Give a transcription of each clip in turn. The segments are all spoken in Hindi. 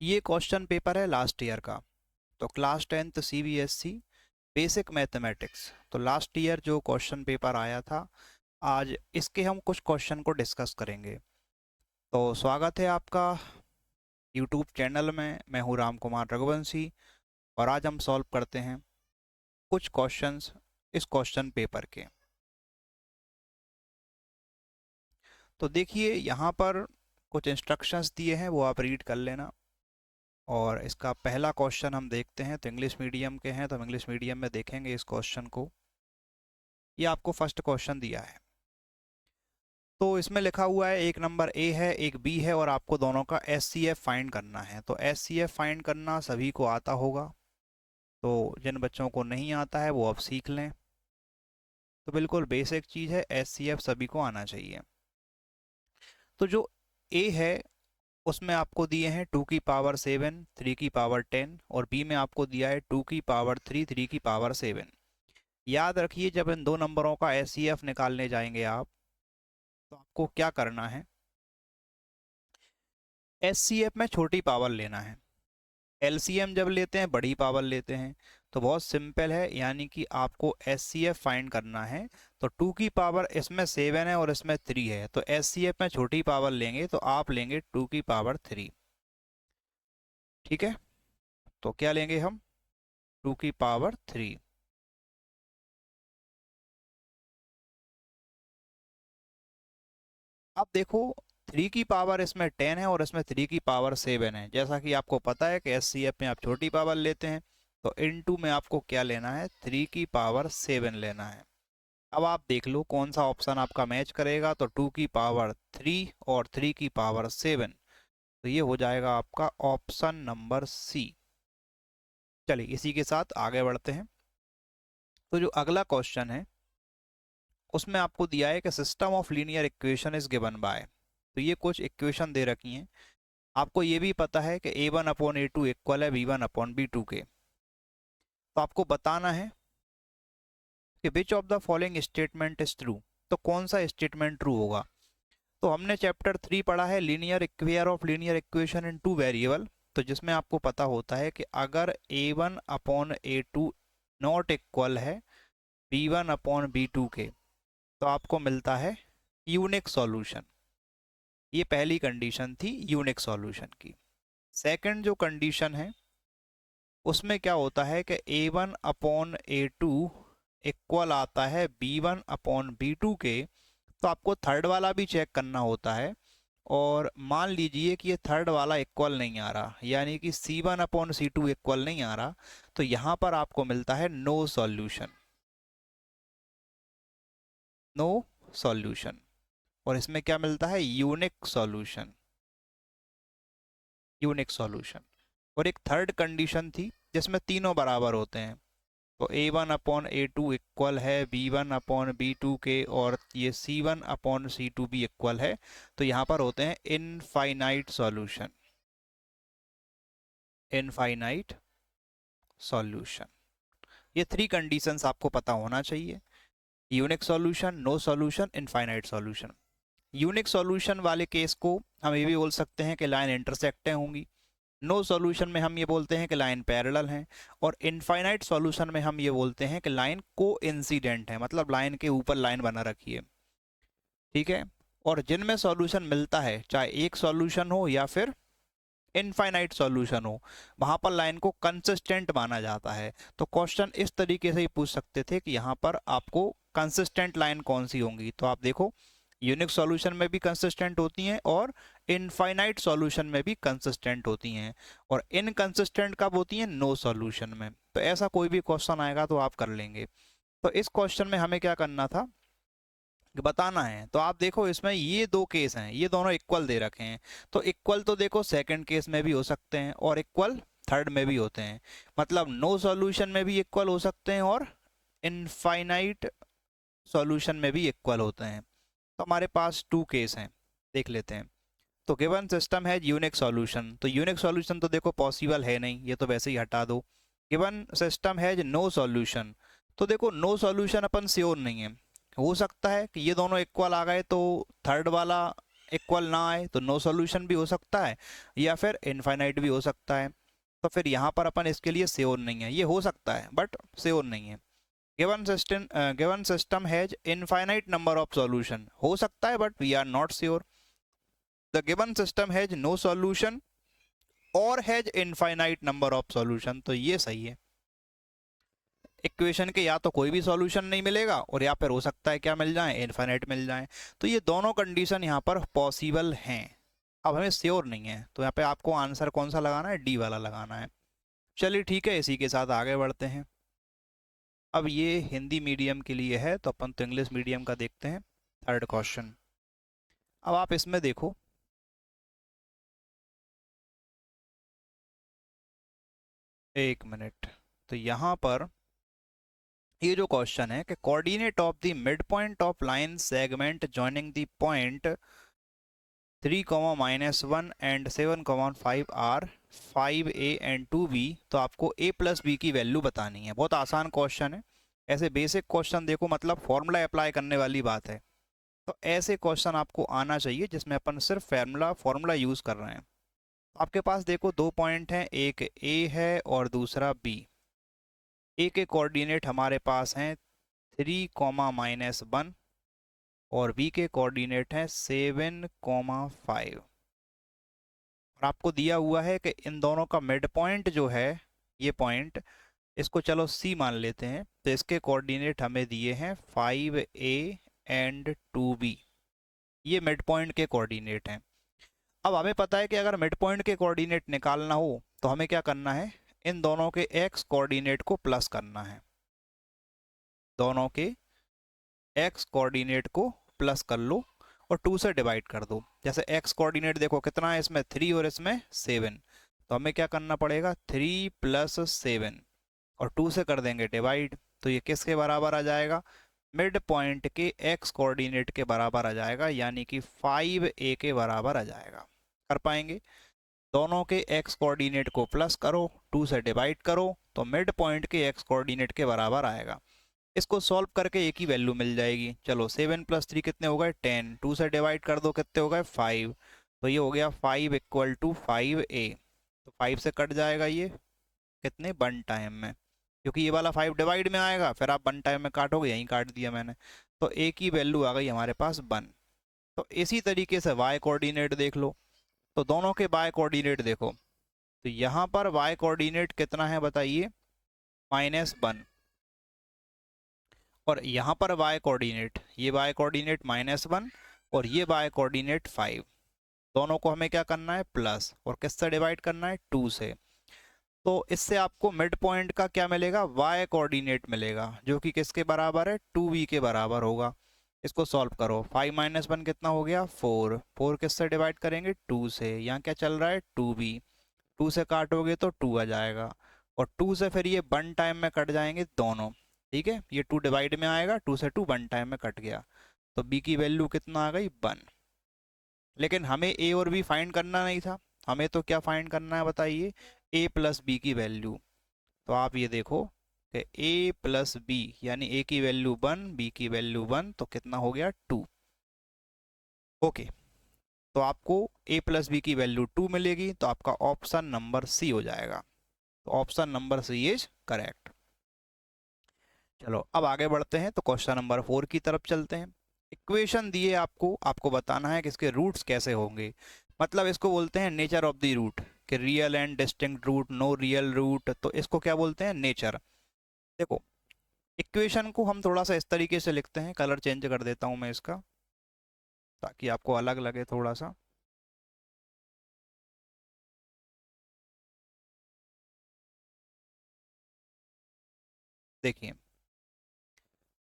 ये क्वेश्चन पेपर है लास्ट ईयर का। तो class 10th CBSE basic mathematics, तो लास्ट ईयर जो क्वेश्चन पेपर आया था, आज इसके हम कुछ क्वेश्चन को डिस्कस करेंगे। तो स्वागत है आपका यूट्यूब चैनल में। मैं हूँ राम कुमार रघुवंशी और आज हम सॉल्व करते हैं कुछ क्वेश्चंस इस क्वेश्चन पेपर के। तो देखिए यहाँ पर कुछ इंस्ट्रक्शंस दिए हैं, वो आप रीड कर लेना। और इसका पहला क्वेश्चन हम देखते हैं। तो इंग्लिश मीडियम के हैं तो हम इंग्लिश मीडियम में देखेंगे इस क्वेश्चन को। ये आपको फर्स्ट क्वेश्चन दिया है। तो इसमें लिखा हुआ है एक नंबर ए है एक बी है और आपको दोनों का एस सी एफ फाइंड करना है। तो एस सी एफ फाइंड करना सभी को आता होगा, तो जिन बच्चों को नहीं आता है वो अब सीख लें। तो बिल्कुल बेसिक चीज़ है, एस सी एफ सभी को आना चाहिए। तो जो ए है उसमें आपको दिए हैं 2^7, 3^10 और बी में आपको दिया है 2^3, 3^7। याद रखिए जब इन दो नंबरों का एस सी एफ निकालने जाएंगे आप, तो आपको क्या करना है, एस सी एफ में छोटी पावर लेना है। एलसीएम जब लेते हैं बड़ी पावर लेते हैं। तो बहुत सिंपल है, यानी कि आपको एस सी एफ फाइंड करना है। तो 2 इसमें 7 है और इसमें 3 है, तो एस सी एफ में छोटी पावर लेंगे तो आप लेंगे 2^3। ठीक है, तो क्या लेंगे हम, 2^3। अब देखो 3 इसमें 10 है और इसमें 3^7 है। जैसा कि आपको पता है कि एस सी एफ में आप छोटी पावर लेते हैं, तो इनटू में आपको क्या लेना है, 3^7 लेना है। अब आप देख लो कौन सा ऑप्शन आपका मैच करेगा। तो 2^3 और 3^7, तो ये हो जाएगा आपका ऑप्शन नंबर सी। चलिए इसी के साथ आगे बढ़ते हैं। तो जो अगला क्वेश्चन है उसमें आपको दिया है कि system of linear equation is given by. तो ये कुछ इक्वेशन दे रखी हैं। आपको ये भी पता है कि a1/a2 इक्वल है b1/b2 के। तो आपको बताना है कि which of the following statement is true. तो कौन सा स्टेटमेंट ट्रू होगा। तो हमने चैप्टर 3 पढ़ा है लीनियर इक्वेयर of linear equation in 2 variable. तो जिसमें आपको पता होता है कि अगर a1/a2 नॉट इक्वल है b1/b2 के, तो आपको मिलता है यूनिक सॉल्यूशन। ये पहली कंडीशन थी यूनिक सॉल्यूशन की। सेकंड जो कंडीशन है उसमें क्या होता है कि a1/a2 इक्वल आता है b1/b2 के। तो आपको थर्ड वाला भी चेक करना होता है। और मान लीजिए कि ये थर्ड वाला इक्वल नहीं आ रहा, यानी कि c1/c2 इक्वल नहीं आ रहा, तो यहां पर आपको मिलता है नो सॉल्यूशन। No solution. और इसमें क्या मिलता है, यूनिक सॉल्यूशन। Unique solution. और एक थर्ड कंडीशन थी जिसमें तीनों बराबर होते हैं। तो a1/a2 इक्वल है b1/b2 के और ये c1/c2 भी इक्वल है। तो यहाँ पर होते हैं इनफाइनाइट सॉल्यूशन। Infinite solution. ये थ्री कंडीशंस आपको पता होना चाहिए, unique solution, no solution, infinite solution. Unique solution वाले केस को हम ये भी बोल सकते हैं कि लाइन इंटरसेक्टें होंगी। नो सॉल्यूशन में हम ये बोलते हैं कि लाइन पैरेलल है। और इनफाइनाइट सॉल्यूशन में हम ये बोलते हैं कि लाइन को इंसिडेंट है, मतलब लाइन के ऊपर लाइन बना रखी है। ठीक है, और जिनमें सॉल्यूशन मिलता है, चाहे एक सॉल्यूशन हो या फिर इनफाइनाइट सॉल्यूशन हो, वहां पर लाइन को कंसिस्टेंट माना जाता है। तो क्वेश्चन इस तरीके से ही पूछ सकते थे कि यहाँ पर आपको कंसिस्टेंट लाइन कौन सी होंगी। तो आप देखो यूनिक सॉल्यूशन में भी कंसिस्टेंट होती हैं और इनफाइनाइट सॉल्यूशन में भी कंसिस्टेंट होती हैं। और इनकंसिस्टेंट कब होती हैं, नो सॉल्यूशन में। तो ऐसा कोई भी क्वेश्चन आएगा तो आप कर लेंगे। तो इस क्वेश्चन में हमें क्या करना था, बताना है। तो आप देखो इसमें ये दो केस हैं, ये दोनों इक्वल दे रखे हैं। तो इक्वल तो देखो सेकंड केस में भी हो सकते हैं और इक्वल थर्ड में भी होते हैं। मतलब नो सॉल्यूशन में भी इक्वल हो सकते हैं और इनफाइनाइट सॉल्यूशन में भी इक्वल होते हैं। तो हमारे पास टू केस हैं, देख लेते हैं। तो गिवन सिस्टम है यूनिक सॉल्यूशन। तो यूनिक सॉल्यूशन तो देखो पॉसिबल है नहीं, ये तो वैसे ही हटा दो। गिवन सिस्टम है नो सॉल्यूशन। तो देखो नो सॉल्यूशन अपन श्योर नहीं है, हो सकता है कि ये दोनों इक्वल आ गए तो थर्ड वाला इक्वल ना आए तो नो सॉल्यूशन भी हो सकता है या फिर इनफाइनाइट भी हो सकता है। तो फिर यहाँ पर अपन इसके लिए श्योर नहीं है, ये हो सकता है बट श्योर नहीं है। Given system has infinite number of solution, हो सकता है but we are not sure. The given system has no solution और has infinite number of solution, तो ये सही है। इक्वेशन के या तो कोई भी सॉल्यूशन नहीं मिलेगा और या फिर हो सकता है क्या मिल जाए, इनफाइनाइट मिल जाए। तो ये दोनों कंडीशन यहाँ पर पॉसिबल हैं। अब हमें श्योर नहीं है तो यहाँ पे आपको आंसर कौन सा लगाना है, डी वाला लगाना है। चलिए ठीक है, इसी के साथ आगे बढ़ते हैं। अब ये हिंदी मीडियम के लिए है तो अपन तो इंग्लिश मीडियम का देखते हैं। थर्ड क्वेश्चन, अब आप इसमें देखो, एक मिनट। तो यहाँ पर ये जो क्वेश्चन है कि coordinate of the mid point of line segment joining the point 3, -1 and 7, 5 are 5a and 2b, तो आपको a प्लस बी की वैल्यू बतानी है। बहुत आसान क्वेश्चन है। ऐसे बेसिक क्वेश्चन देखो, मतलब फॉर्मूला अप्लाई करने वाली बात है। तो ऐसे क्वेश्चन आपको आना चाहिए जिसमें अपन सिर्फ फॉर्मूला यूज कर रहे हैं। आपके पास देखो दो पॉइंट हैं, एक a है और दूसरा b। a के कोऑर्डिनेट हमारे पास हैं 3, -1 और b के कोऑर्डिनेट हैं 7, 5। और आपको दिया हुआ है कि इन दोनों का मिड पॉइंट जो है, ये पॉइंट, इसको चलो c मान लेते हैं। तो इसके कोऑर्डिनेट हमें दिए हैं 5a एंड 2b, ये मिड पॉइंट के कोऑर्डिनेट हैं। अब हमें पता है कि अगर मिड पॉइंट के कोऑर्डिनेट निकालना हो तो हमें क्या करना है, इन दोनों के x कोऑर्डिनेट को प्लस करना है। दोनों के x कोऑर्डिनेट को प्लस कर लो और 2 से डिवाइड कर दो। जैसे x कोऑर्डिनेट देखो कितना है, इसमें 3 और इसमें 7, तो हमें क्या करना पड़ेगा, 3 + 7 और 2 से कर देंगे डिवाइड। तो ये किसके बराबर आ जाएगा, मिड पॉइंट के x कोऑर्डिनेट के बराबर आ जाएगा, यानी कि 5a के बराबर आ जाएगा। कर पाएंगे, दोनों के x कोऑर्डिनेट को प्लस करो, 2 से डिवाइड करो, तो मिड पॉइंट के x कोऑर्डिनेट के बराबर आएगा। इसको सॉल्व करके एक ही वैल्यू मिल जाएगी। चलो 7 + 3 कितने हो गए, 10, 2 से डिवाइड कर दो कितने हो गए, 5। तो ये हो गया 5 = 5a। तो 5 से कट जाएगा ये कितने, 1 टाइम में, क्योंकि ये वाला 5 डिवाइड में आएगा, फिर आप 1 टाइम में काटोगे, यहीं काट दिया मैंने। तो a की वैल्यू आ गई हमारे पास 1। तो इसी तरीके से y कोऑर्डिनेट देख लो। तो दोनों के y कोऑर्डिनेट देखो, तो यहाँ पर y कोऑर्डिनेट कितना है बताइए, -1, और यहाँ पर y कोऑर्डिनेट, ये y कोऑर्डिनेट -1 और ये y कोऑर्डिनेट 5। दोनों को हमें क्या करना है, प्लस, और किससे डिवाइड करना है, 2 से। तो इससे आपको मिड पॉइंट का क्या मिलेगा, y कोऑर्डिनेट मिलेगा, जो कि किसके बराबर है, 2b के बराबर होगा। इसको सॉल्व करो, 5 - 1 कितना हो गया, 4। 4 किससे डिवाइड करेंगे, 2 से। यहाँ क्या चल रहा है, 2b, 2 से काटोगे तो 2 आ जाएगा, और 2 से फिर ये 1 टाइम में कट जाएंगे दोनों। ठीक है, ये 2 डिवाइड में आएगा, 2 से 2 1 टाइम में कट गया, तो b की वैल्यू कितना आ गई, 1। लेकिन हमें a और b फाइंड करना नहीं था, हमें तो क्या फाइंड करना है बताइए, a + b की वैल्यू। तो आप ये देखो कि a + b, यानी a की वैल्यू 1, b की वैल्यू 1, तो कितना हो गया, 2। ओके, तो आपको a + b की वैल्यू 2 मिलेगी, तो आपका ऑप्शन नंबर सी हो जाएगा। तो option number C is correct. चलो अब आगे बढ़ते हैं, तो क्वेश्चन नंबर 4 की तरफ चलते हैं। इक्वेशन दिए आपको बताना है कि इसके रूट्स कैसे होंगे। मतलब इसको बोलते हैं नेचर ऑफ द रूट, कि real and distinct root, no real root, तो इसको क्या बोलते हैं, नेचर। देखो इक्वेशन को हम थोड़ा सा इस तरीके से लिखते हैं, कलर चेंज कर देता हूं मैं इसका ताकि आपको अलग लगे थोड़ा सा। देखिए,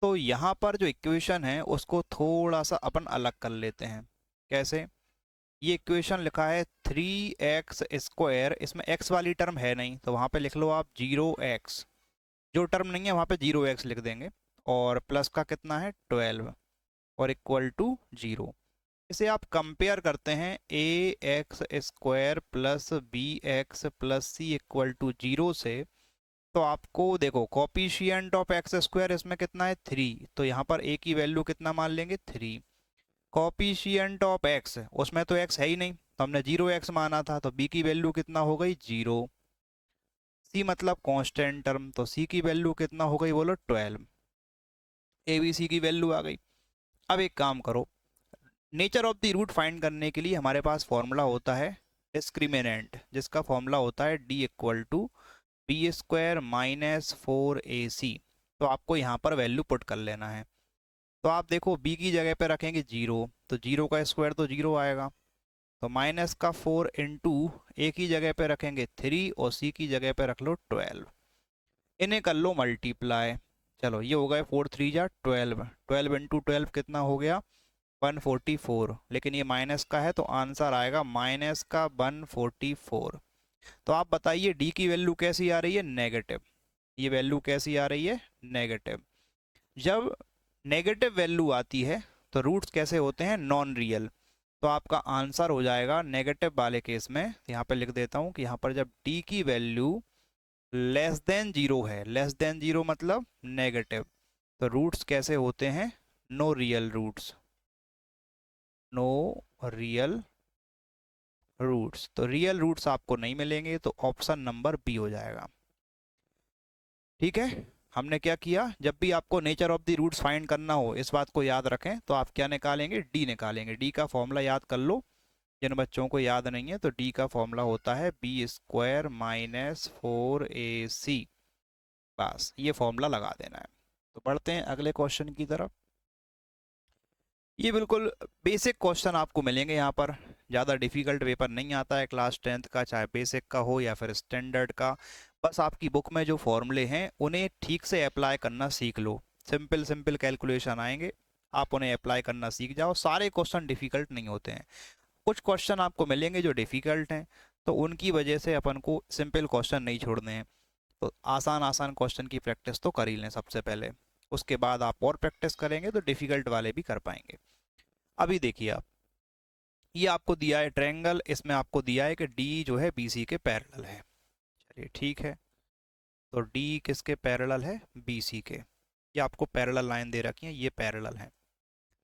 तो यहाँ पर जो इक्वेशन है उसको थोड़ा सा अपन अलग कर लेते हैं। कैसे, ये इक्वेशन लिखा है 3x², इसमें x वाली टर्म है नहीं, तो वहाँ पे लिख लो आप 0x, जो टर्म नहीं है वहाँ पे 0x लिख देंगे, और प्लस का कितना है 12, और = 0। इसे आप कंपेयर करते हैं ax² + bx + c = 0 से। तो आपको देखो कोफिशिएंट ऑफ x² इसमें कितना है, 3, तो यहाँ पर a की वैल्यू कितना मान लेंगे, 3। कॉपिशियंट ऑफ एक्स, उसमें तो एक्स है ही नहीं, तो हमने 0x माना था, तो बी की वैल्यू कितना हो गई 0। सी मतलब कांस्टेंट टर्म, तो सी की वैल्यू कितना हो गई बोलो 12। ए बी सी की वैल्यू आ गई। अब एक काम करो, nature of the root find करने के लिए हमारे पास फॉर्मूला होता है डिस्क्रिमिनेंट, जिसका फॉर्मूला होता है D equal to b square minus 4ac। तो आपको यहाँ पर वैल्यू पुट कर लेना है। तो आप देखो b की जगह पे रखेंगे 0, तो 0 का स्क्वायर तो 0 आएगा, तो माइनस का 4 इंटू ए की जगह पे रखेंगे 3 और सी की जगह पे रख लो 12। इन्हें कर लो मल्टीप्लाई। चलो ये हो गए 4 3 जा 12, 12 इंटू 12 कितना हो गया 144, लेकिन ये माइनस का है तो आंसर आएगा माइनस का 144। तो आप बताइए डी की वैल्यू कैसी आ रही है नेगेटिव, ये वैल्यू कैसी आ रही है नेगेटिव। जब नेगेटिव वैल्यू आती है तो रूट्स कैसे होते हैं नॉन रियल, तो आपका आंसर हो जाएगा नेगेटिव वाले केस में, यहाँ पे लिख देता हूँ कि यहाँ पर जब डी की वैल्यू लेस देन 0 है, लेस देन 0 मतलब नेगेटिव, तो रूट्स कैसे होते हैं no real roots, no real roots. तो रियल रूट्स आपको नहीं मिलेंगे, तो ऑप्शन नंबर बी हो जाएगा। ठीक है, हमने क्या किया, जब भी आपको nature of the roots find करना हो इस बात को याद रखें, तो आप क्या निकालेंगे डी निकालेंगे। डी का फॉर्मूला याद कर लो, जिन बच्चों को याद नहीं है, तो डी का फॉर्मूला होता है बी स्क्वायर माइनस 4ac। बस ये फॉर्मूला लगा देना है। तो बढ़ते हैं अगले क्वेश्चन की तरफ। ये बिल्कुल बेसिक क्वेश्चन आपको मिलेंगे यहाँ पर, ज़्यादा डिफिकल्ट पेपर नहीं आता है क्लास 10th का, चाहे बेसिक का हो या फिर स्टैंडर्ड का। बस आपकी बुक में जो फॉर्मूले हैं उन्हें ठीक से अप्लाई करना सीख लो, सिंपल सिंपल कैलकुलेशन आएंगे, आप उन्हें अप्लाई करना सीख जाओ। सारे क्वेश्चन डिफिकल्ट नहीं होते हैं, कुछ क्वेश्चन आपको मिलेंगे जो डिफिकल्ट हैं, तो उनकी वजह से अपन को सिंपल क्वेश्चन नहीं छोड़ने हैं। तो आसान आसान क्वेश्चन की प्रैक्टिस तो कर ही लें सबसे पहले, उसके बाद आप और प्रैक्टिस करेंगे तो डिफिकल्ट वाले भी कर पाएंगे। अभी देखिए आप, ये आपको दिया है ट्रायंगल, इसमें आपको दिया है कि डी जो है बीसी के पैरेलल है। चलिए ठीक है, तो डी किसके पैरेलल है बीसी के, ये आपको पैरेलल लाइन दे रखी है, ये पैरेलल है।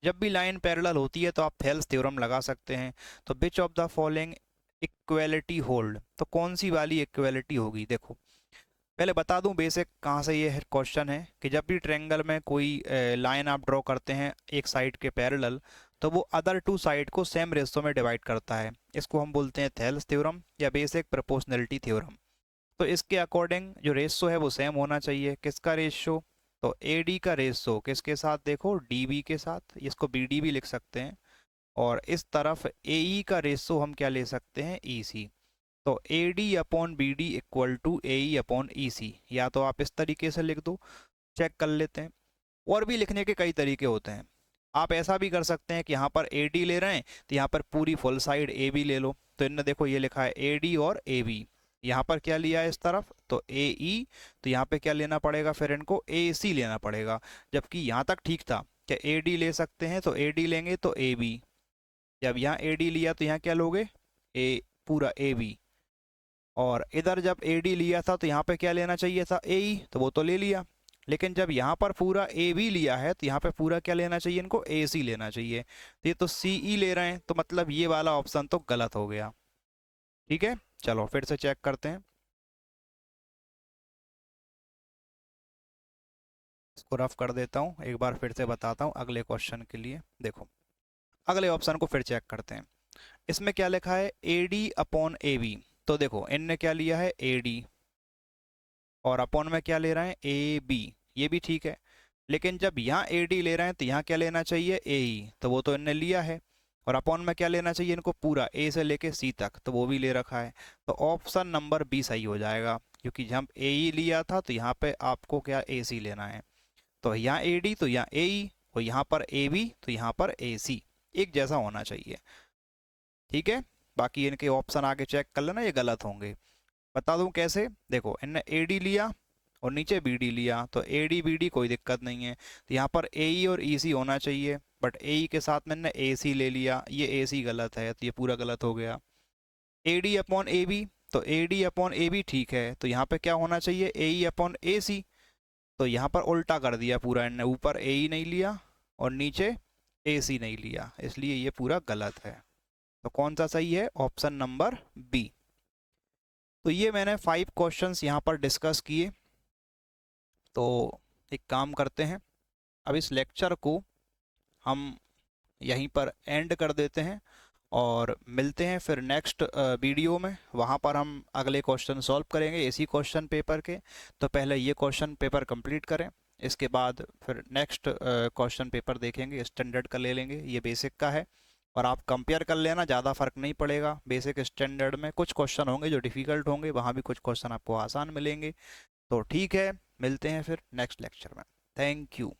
जब भी लाइन पैरेलल होती है तो आप थेल्स थ्योरम लगा सकते हैं। तो which of the following equality hold, तो कौन सी वाली इक्वेलिटी होगी। देखो पहले बता दूं बेसिक कहाँ से ये क्वेश्चन है, कि जब भी ट्रायंगल में कोई लाइन आप ड्रॉ करते हैं एक साइड के पैरेलल, तो वो अदर टू साइड को सेम रेशो में डिवाइड करता है। इसको हम बोलते हैं थेल्स थ्योरम या बेसिक प्रोपोर्शनलिटी थ्योरम। तो इसके अकॉर्डिंग जो रेशो है वो सेम होना चाहिए। किसका रेशो, तो ए डी का रेशो किसके साथ, देखो डी बी के साथ, इसको बी डी भी लिख सकते हैं। और इस तरफ ए ई का रेशो हम क्या ले सकते हैं ई सी। तो A D upon B D equal to A E upon E C, या तो आप इस तरीके से लिख दो, चेक कर लेते हैं। और भी लिखने के कई तरीके होते हैं, आप ऐसा भी कर सकते हैं कि यहाँ पर ए डी ले रहे हैं तो यहाँ पर पूरी फुल साइड ए बी ले लो। तो इनने देखो ये लिखा है ए डी और ए बी, यहाँ पर क्या लिया है इस तरफ तो ए ई, तो यहाँ पे क्या लेना पड़ेगा फिर इनको ए सी लेना पड़ेगा। जबकि यहाँ तक ठीक था कि ए डी ले सकते हैं, तो ए डी लेंगे तो ए बी, जब यहाँ ए डी लिया तो यहाँ क्या लोगे ए पूरा ए बी, और इधर जब ए डी लिया था तो यहाँ पे क्या लेना चाहिए था ए ई, तो वो तो ले लिया। लेकिन जब यहाँ पर पूरा ए बी लिया है तो यहाँ पे पूरा क्या लेना चाहिए इनको ए सी लेना चाहिए, तो ये तो सी ई ले रहे हैं, तो मतलब ये वाला ऑप्शन तो गलत हो गया। ठीक है, चलो फिर से चेक करते हैं, इसको रफ कर देता हूँ, एक बार फिर से बताता हूँ अगले क्वेश्चन के लिए। देखो अगले ऑप्शन को फिर चेक करते हैं, इसमें क्या लिखा है A D upon A B. तो देखो इनने क्या लिया है ए डी, और अपॉन में क्या ले रहे हैं ए बी, ये भी ठीक है। लेकिन जब यहाँ ए डी ले रहे हैं तो यहाँ क्या लेना चाहिए ए ई, तो वो तो इनने लिया है। और अपॉन में क्या लेना चाहिए इनको पूरा ए से लेके सी तक, तो वो भी ले रखा है। तो ऑप्शन नंबर बी सही हो जाएगा, क्योंकि जब ए ई लिया था तो यहाँ पे आपको क्या ए सी लेना है। तो यहाँ ए डी तो यहाँ ए ई, और यहाँ पर ए बी तो यहाँ पर ए सी, एक जैसा होना चाहिए। ठीक है, बाकी इनके ऑप्शन आगे चेक कर लेना, ये गलत होंगे। बता दूं कैसे, देखो इनने ए डी लिया और नीचे बी डी लिया, तो ए डी बी डी कोई दिक्कत नहीं है, तो यहाँ पर ए ई और ई सी होना चाहिए, बट ए ई के साथ मैंने ए सी ले लिया, ये ए सी गलत है, तो ये पूरा गलत हो गया। A D upon A B, तो A D upon A B ठीक है, तो यहाँ पे क्या होना चाहिए ए ई अपॉन ए सी, तो यहाँ पर उल्टा कर दिया पूरा, इनने ऊपर ए ई नहीं लिया और नीचे AC नहीं लिया, इसलिए ये पूरा गलत है। तो कौन सा सही है? Option number B. तो ये मैंने 5 क्वेश्चंस यहाँ पर डिस्कस किए। तो एक काम करते हैं, अब इस लेक्चर को हम यहीं पर एंड कर देते हैं और मिलते हैं फिर नेक्स्ट वीडियो में। वहाँ पर हम अगले क्वेश्चन सॉल्व करेंगे इसी क्वेश्चन पेपर के। तो पहले ये क्वेश्चन पेपर कंप्लीट करें, इसके बाद फिर नेक्स्ट क्वेश्चन पेपर देखेंगे, स्टैंडर्ड का ले लेंगे, ये बेसिक का है। और आप कंपेयर कर लेना, ज़्यादा फर्क नहीं पड़ेगा। बेसिक स्टैंडर्ड में कुछ क्वेश्चन होंगे जो डिफ़िकल्ट होंगे, वहाँ भी कुछ क्वेश्चन आपको आसान मिलेंगे। तो ठीक है, मिलते हैं फिर नेक्स्ट लेक्चर में। Thank you.